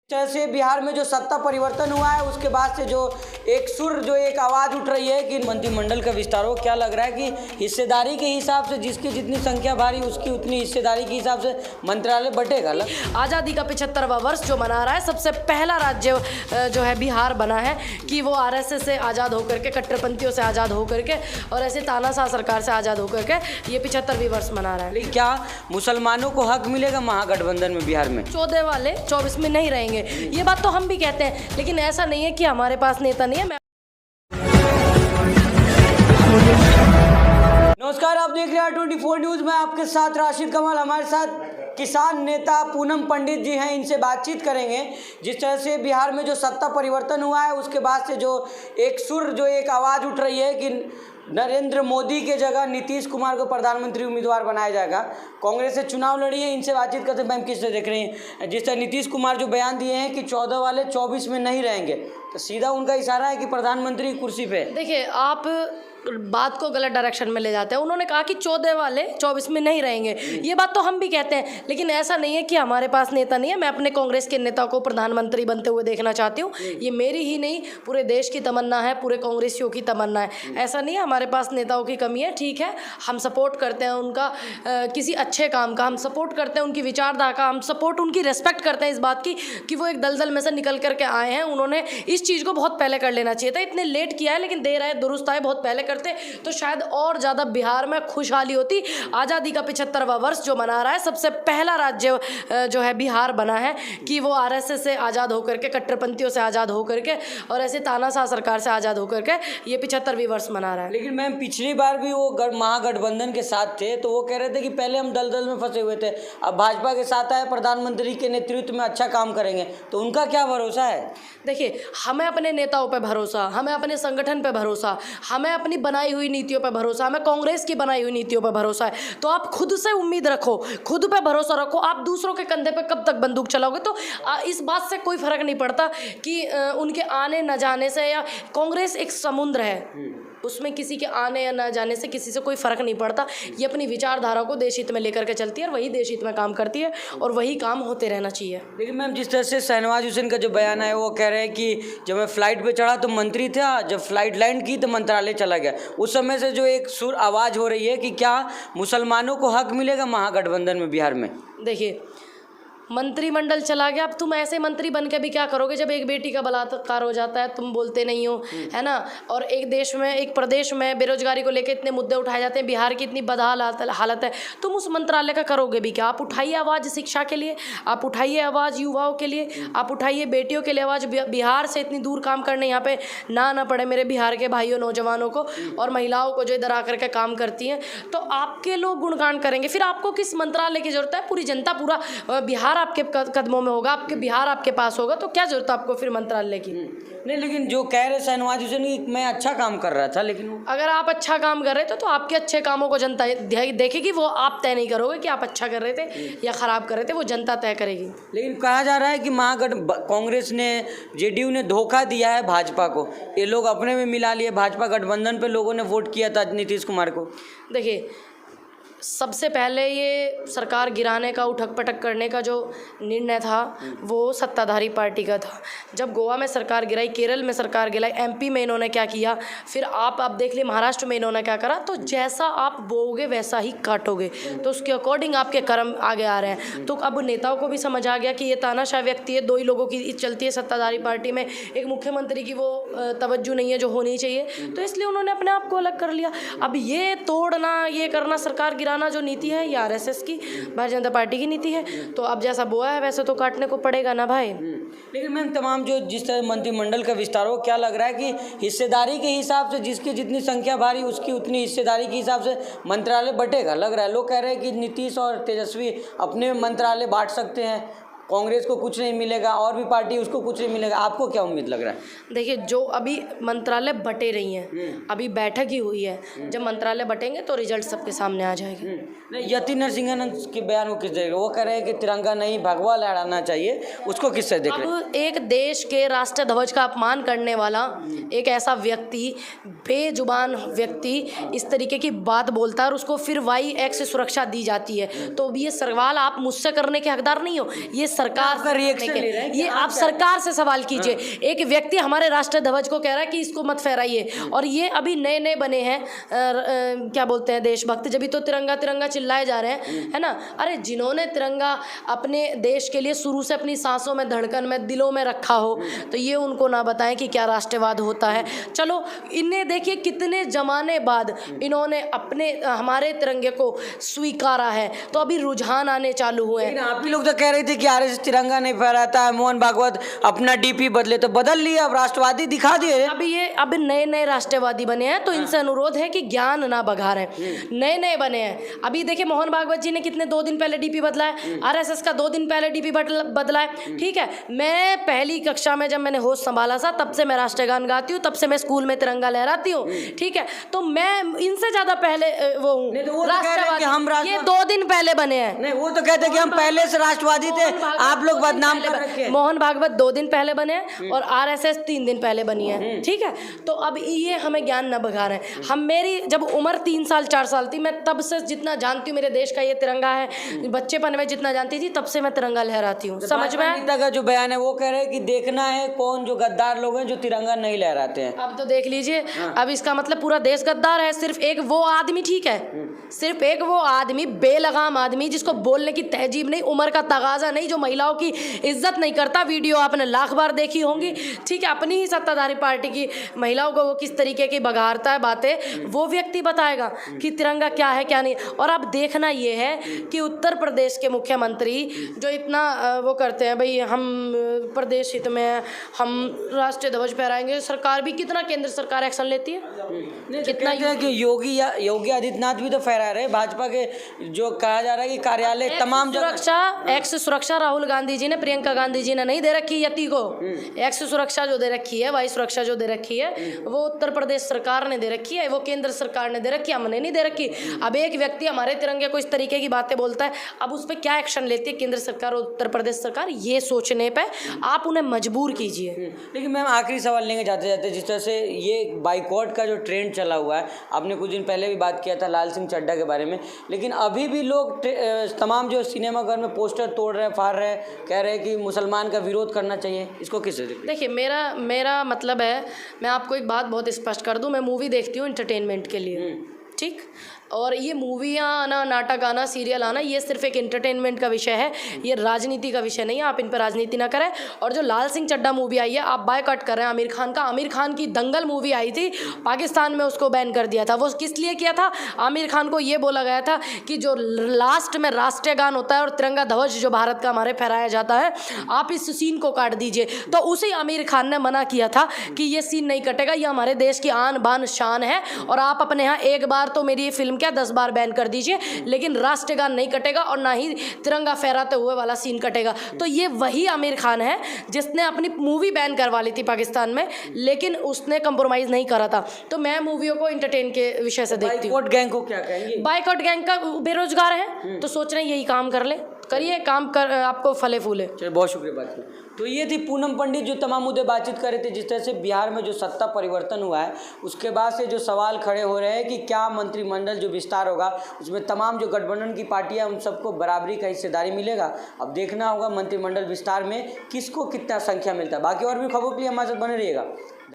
जैसे बिहार में जो सत्ता परिवर्तन हुआ है उसके बाद से जो एक आवाज़ उठ रही है कि मंत्रिमंडल का विस्तार हो। क्या लग रहा है कि हिस्सेदारी के हिसाब से जिसकी जितनी संख्या भारी उसकी उतनी हिस्सेदारी के हिसाब से मंत्रालय बटेगा। आज़ादी का 75वां वर्ष जो मना रहा है, सबसे पहला राज्य जो है बिहार बना है कि वो आरएसएस से आज़ाद होकर के, कट्टरपंथियों से आज़ाद होकर के और ऐसे तानाशाह सरकार से आज़ाद होकर के ये 75वीं वर्ष मना रहा है। लेकिन क्या मुसलमानों को हक मिलेगा महागठबंधन में बिहार में? 14 वाले 24 में नहीं रहेंगे, ये बात तो हम भी कहते हैं, लेकिन ऐसा नहीं है कि हमारे पास नेता नहीं है। नमस्कार, आप देख रहे हैं 24 न्यूज़। मैं आपके साथ राशिद कमाल। हमारे साथ किसान नेता पूनम पंडित जी हैं, इनसे बातचीत करेंगे। जिस तरह से बिहार में जो सत्ता परिवर्तन हुआ है उसके बाद से जो एक आवाज़ उठ रही है कि नरेंद्र मोदी के जगह नीतीश कुमार को प्रधानमंत्री उम्मीदवार बनाया जाएगा। कांग्रेस से चुनाव लड़ी है, इनसे बातचीत करते हैं। मैम, किस तरह देख रही हैं जिस तरह नीतीश कुमार जो बयान दिए हैं कि 14 वाले 24 में नहीं रहेंगे, तो सीधा उनका इशारा है कि प्रधानमंत्री कुर्सी पे? देखिए, आप बात को गलत डायरेक्शन में ले जाते हैं। उन्होंने कहा कि 14 वाले 24 में नहीं रहेंगे, ये बात तो हम भी कहते हैं, लेकिन ऐसा नहीं है कि हमारे पास नेता नहीं है। मैं अपने कांग्रेस के नेता को प्रधानमंत्री बनते हुए देखना चाहती हूँ। ये मेरी ही नहीं, पूरे देश की तमन्ना है, पूरे कांग्रेसियों की तमन्ना है। ऐसा नहीं है हमारे पास नेताओं की कमी है। ठीक है, हम सपोर्ट करते हैं उनका किसी अच्छे काम का, हम सपोर्ट करते हैं उनकी विचारधारा का, हम सपोर्ट उनकी रेस्पेक्ट करते हैं इस बात की कि वो एक दलदल में से निकल करके आए हैं। उन्होंने इस चीज़ को बहुत पहले कर लेना चाहिए था। इतने लेट किया है, लेकिन देर आए दुरुस्त आए। बहुत पहले करते तो शायद और ज़्यादा बिहार में खुशहाली होती। आज़ादी का 75वां वर्ष जो मना रहा है, सबसे पहला राज्य जो है बिहार बना है कि वो आरएसएस से आज़ाद होकर के, कट्टरपंथियों से आज़ाद होकर के और ऐसे तानाशाह सरकार से आज़ाद होकर के ये 75वीं वर्ष मना रहा है। लेकिन मैम, पिछली बार भी वो महागठबंधन के साथ थे, तो वो कह रहे थे कि पहले हम दलदल में फंसे हुए थे, अब भाजपा के साथ आए, प्रधानमंत्री के नेतृत्व में अच्छा काम करेंगे, तो उनका क्या भरोसा है? देखिए, हमें अपने नेताओं पर भरोसा, हमें अपने संगठन पर भरोसा, हमें अपनी बनाई हुई नीतियों पर भरोसा, हमें कांग्रेस की बनाई हुई नीतियों पर भरोसा है। तो आप खुद से उम्मीद रखो, खुद पे भरोसा रखो। आप दूसरों के कंधे पे कब तक बंदूक चलाओगे? तो इस बात से कोई फर्क नहीं पड़ता कि उनके आने न जाने से, या कांग्रेस एक समुद्र है, उसमें किसी के आने या न जाने से किसी से कोई फ़र्क नहीं पड़ता। ये अपनी विचारधारा को देश हित में लेकर के चलती है और वही देश हित में काम करती है और वही काम होते रहना चाहिए। लेकिन मैम, जिस तरह से शहनवाज हुसैन का जो बयान है, वो कह रहे हैं कि जब मैं फ़्लाइट पे चढ़ा तो मंत्री था, जब फ्लाइट लैंड की तो मंत्रालय चला गया। उस समय से जो एक सुर आवाज़ हो रही है कि क्या मुसलमानों को हक मिलेगा महागठबंधन में बिहार में? देखिए, मंत्रिमंडल चला गया, अब तुम ऐसे मंत्री बन के भी क्या करोगे जब एक बेटी का बलात्कार हो जाता है, तुम बोलते नहीं हो, है ना? और एक देश में, एक प्रदेश में बेरोजगारी को लेकर इतने मुद्दे उठाए जाते हैं, बिहार की इतनी बदहाल हालत है, तुम उस मंत्रालय का करोगे भी क्या? आप उठाइए आवाज़ शिक्षा के लिए, आप उठाइए आवाज़ युवाओं के लिए, आप उठाइए बेटियों के लिए आवाज़। बिहार से इतनी दूर काम करने यहाँ पे ना पड़े मेरे बिहार के भाइयों, नौजवानों को और महिलाओं को जो इधर आकर के काम करती हैं, तो आपके लोग गुणगान करेंगे। फिर आपको किस मंत्रालय की जरूरत है? पूरी जनता, पूरा बिहार आपके कदमों में होगा, आपके बिहार आपके पास होगा, तो क्या जरूरत है आपको फिर मंत्रालय की? नहीं, लेकिन जो कह रहे शहनवाज हुसैन कि मैं अच्छा काम कर रहा था, लेकिन अगर आप अच्छा काम कर रहे थे तो आपके अच्छे कामों को जनता देखेगी। वो आप तय नहीं करोगे कि आप अच्छा कर रहे थे या खराब कर रहे थे, वो जनता तय करेगी। लेकिन कहा जा रहा है कि कांग्रेस ने, जेडीयू ने धोखा दिया है भाजपा को, ये लोग अपने में मिला लिए। भाजपा गठबंधन पे लोगों ने वोट किया था नीतीश कुमार को। देखिए, सबसे पहले ये सरकार गिराने का, उठक पटक करने का जो निर्णय था वो सत्ताधारी पार्टी का था। जब गोवा में सरकार गिराई, केरल में सरकार गिराई, एमपी में इन्होंने क्या किया, फिर आप देख लिए महाराष्ट्र में इन्होंने क्या करा। तो जैसा आप बोओगे वैसा ही काटोगे, तो उसके अकॉर्डिंग आपके कर्म आगे आ रहे हैं। तो अब नेताओं को भी समझ आ गया कि ये तानाशाह व्यक्ति है, दो ही लोगों की चलती है सत्ताधारी पार्टी में, एक मुख्यमंत्री की वो तवज्जो नहीं है जो होनी चाहिए, तो इसलिए उन्होंने अपने आप को अलग कर लिया। अब ये तोड़ना, ये करना, सरकार जो नीति है ये आरएसएस की, भारतीय जनता पार्टी की नीति है, तो अब जैसा बोया है वैसे तो काटने को पड़ेगा ना भाई। लेकिन मैम, तमाम जो जिस तरह मंत्रिमंडल का विस्तार हो, क्या लग रहा है कि हिस्सेदारी के हिसाब से जिसकी जितनी संख्या भारी उसकी उतनी हिस्सेदारी के हिसाब से मंत्रालय बटेगा? लग रहा है, लोग कह रहे हैं कि नीतीश और तेजस्वी अपने मंत्रालय बांट सकते हैं, कांग्रेस को कुछ नहीं मिलेगा और भी पार्टी उसको कुछ नहीं मिलेगा। आपको क्या उम्मीद लग रहा है? देखिए, जो अभी मंत्रालय बटे रही हैं, अभी बैठक ही हुई है, जब मंत्रालय बटेंगे तो रिजल्ट सबके सामने आ जाएंगे। नहीं, यति नरसिंहानंद के बयान को किस देखेगा? वो कह रहे हैं कि तिरंगा नहीं भगवा लहराना चाहिए, उसको किससे देख रहे हैं? अब एक देश के राष्ट्र ध्वज का अपमान करने वाला एक ऐसा व्यक्ति, बेजुबान व्यक्ति इस तरीके की बात बोलता है और उसको फिर वाई एक्ट से सुरक्षा दी जाती है, तो ये सवाल आप मुझसे करने के हकदार नहीं हो। ये सरकार आपका रिएक्शन ले रहे हैं कि ये आप सरकार से सवाल कीजिए। एक व्यक्ति हमारे राष्ट्रीय ध्वज को कह रहा है कि इसको मत फहराइए, और ये अभी नए नए बने हैं क्या बोलते हैं देशभक्त, जब भी तो तिरंगा तिरंगा चिल्लाए जा रहे हैं, है ना। अरे जिन्होंने तिरंगा अपने देश के लिए शुरू से अपनी सांसों में, धड़कन में, दिलों में रखा हो, तो ये उनको ना बताएं कि क्या राष्ट्रवाद होता है। चलो इन्हें देखिए कितने जमाने बाद इन्होंने अपने हमारे तिरंगे को स्वीकारा है, तो अभी रुझान आने चालू हुए हैं। आप ही लोग तो कह रहे थे कि आरएसएस तिरंगा नहीं फहराता है, मोहन भागवत अपना डीपी बदले, तो बदल लिया, अब राष्ट्रवादी दिखा दिए। अब नए नए राष्ट्रवादी बने हैं, तो इनसे अनुरोध है कि ज्ञान ना बघारें। नए नए बने हैं, अभी देखिए मोहन भागवत जी ने कितने 2 दिन पहले डीपी बदला है, आरएसएस का 2 दिन पहले डीपी बदला है। ठीक है, मैं पहली कक्षा में जब मैंने होश संभाला था, तब से मैं राष्ट्रगान गाती हूँ, तब से मैं स्कूल में तिरंगा लहराती हूँ। ठीक है, तो मैं इनसे ज्यादा पहले वो हूँ राष्ट्रवादी। ये 2 दिन पहले बने हैं। नहीं, वो तो कहते हैं कि हम पहले से राष्ट्रवादी थे, आप लोग बदनाम कर रखे हैं। मोहन भागवत 2 दिन पहले बने हैं और आरएसएस 3 दिन पहले बनी है। ठीक है, तो अब ये हमें ज्ञान न बघा रहे हैं। हम मेरी जब उम्र 3 साल 4 साल थी, मैं तब से जितना जानती हूँ मेरे देश का ये तिरंगा है, बच्चेपन में जितना जानती थी, तब से मैं तिरंगा लहराती हूँ। समझ में नेता का जो बयान है वो कह रहे हैं कि देखना है कौन जो गद्दार लोग हैं जो तिरंगा नहीं लहराते हैं। अब तो देख लीजिए, अब इसका मतलब पूरा देश गद्दार है। सिर्फ एक वो आदमी, ठीक है, सिर्फ एक वो आदमी, बेलगाम आदमी, जिसको बोलने की तहजीब नहीं, उम्र का तगाजा नहीं, जो महिलाओं की इज्जत नहीं करता। वीडियो आपने लाख बार देखी होंगी। ठीक है, अपनी ही सत्ताधारी पार्टी की महिलाओं को वो किस तरीके की बघारता है बातें, वो व्यक्ति बताएगा कि तिरंगा क्या है क्या नहीं। और अब देखना ये है कि उत्तर प्रदेश के मुख्यमंत्री जो इतना वो करते हैं, भाई हम प्रदेश हित में हम राष्ट्रीय ध्वज फहराएंगे, सरकार भी कितना, केंद्र सरकार एक्शन लेती है कितना। कि योगी आदित्यनाथ भी तो फहरा रहे, भाजपा के जो कहा जा रहा है कि कार्यालय तमाम सुरक्षा, एक्स सुरक्षा राहुल गांधी जी ने, प्रियंका गांधी जी ने नहीं दे रखी यति को। एक्स सुरक्षा जो दे रखी है, वायु सुरक्षा जो दे रखी है, वो उत्तर प्रदेश सरकार ने दे रखी है, वो केंद्र सरकार ने दे रखी है, हमने नहीं दे रखी। अब एक व्यक्ति हमारे तिरंगे को इस तरीके की बातें बोलता है, अब उस पर क्या एक्शन लेती है केंद्र सरकार और उत्तर प्रदेश सरकार, ये सोचने पे आप उन्हें मजबूर कीजिए। लेकिन मैम आखिरी सवाल लेंगे जाते जाते, जिस तरह से ये बाइकआउट का जो ट्रेंड चला हुआ है, आपने कुछ दिन पहले भी बात किया था लाल सिंह चड्ढा के बारे में, लेकिन अभी भी लोग तमाम जो सिनेमाघर में पोस्टर तोड़ रहे हैं, फाड़ रहे हैं, कह रहे हैं कि मुसलमान का विरोध करना चाहिए, इसको किस देखिए, मेरा मतलब है, मैं आपको एक बात बहुत स्पष्ट कर दूं, मैं मूवी देखती हूँ एंटरटेनमेंट के लिए, ठीक, और ये मूवियाँ आना, नाटक आना, सीरियल आना, ये सिर्फ एक एंटरटेनमेंट का विषय है, ये राजनीति का विषय नहीं है। आप इन पर राजनीति ना करें। और जो लाल सिंह चड्ढा मूवी आई है, आप बायकॉट कर रहे हैं आमिर खान का। आमिर खान की दंगल मूवी आई थी, पाकिस्तान में उसको बैन कर दिया था। वो किस लिए किया था? आमिर खान को ये बोला गया था कि जो लास्ट में राष्ट्रीय गान होता है और तिरंगा ध्वज जो भारत का हमारे फहराया जाता है, आप इस सीन को काट दीजिए। तो उसी आमिर खान ने मना किया था कि ये सीन नहीं कटेगा, ये हमारे देश की आन बान शान है, और आप अपने यहाँ एक बार तो मेरी ये फिल्म क्या 10 बार बैन कर दीजिए, लेकिन राष्ट्रगान नहीं कटेगा और ना ही तिरंगा फहराते हुए वाला सीन कटेगा। तो ये वही आमिर खान है जिसने अपनी मूवी बैन करवा ली थी पाकिस्तान में, लेकिन उसने कंप्रोमाइज़ नहीं करा था। तो मैं मूवियों को एंटरटेन के विषय से देखती हूँ। बाइकआउट गैंग को क्या कहेंगे? बाइकआउट गैंग का बेरोजगार है, तो सोच रहे हैं यही काम कर ले, करिए काम कर, आपको फले फूले। चलिए, बहुत शुक्रिया बात की। तो ये थी पूनम पंडित जो तमाम मुद्दे बातचीत कर रहे थे, जिस तरह से बिहार में जो सत्ता परिवर्तन हुआ है उसके बाद से जो सवाल खड़े हो रहे हैं कि क्या मंत्रिमंडल जो विस्तार होगा उसमें तमाम जो गठबंधन की पार्टियां उन सबको बराबरी का हिस्सेदारी मिलेगा। अब देखना होगा मंत्रिमंडल विस्तार में किसको कितना संख्या मिलता है। बाकी और भी खबरों के लिए हमारे साथ बने रहिएगा।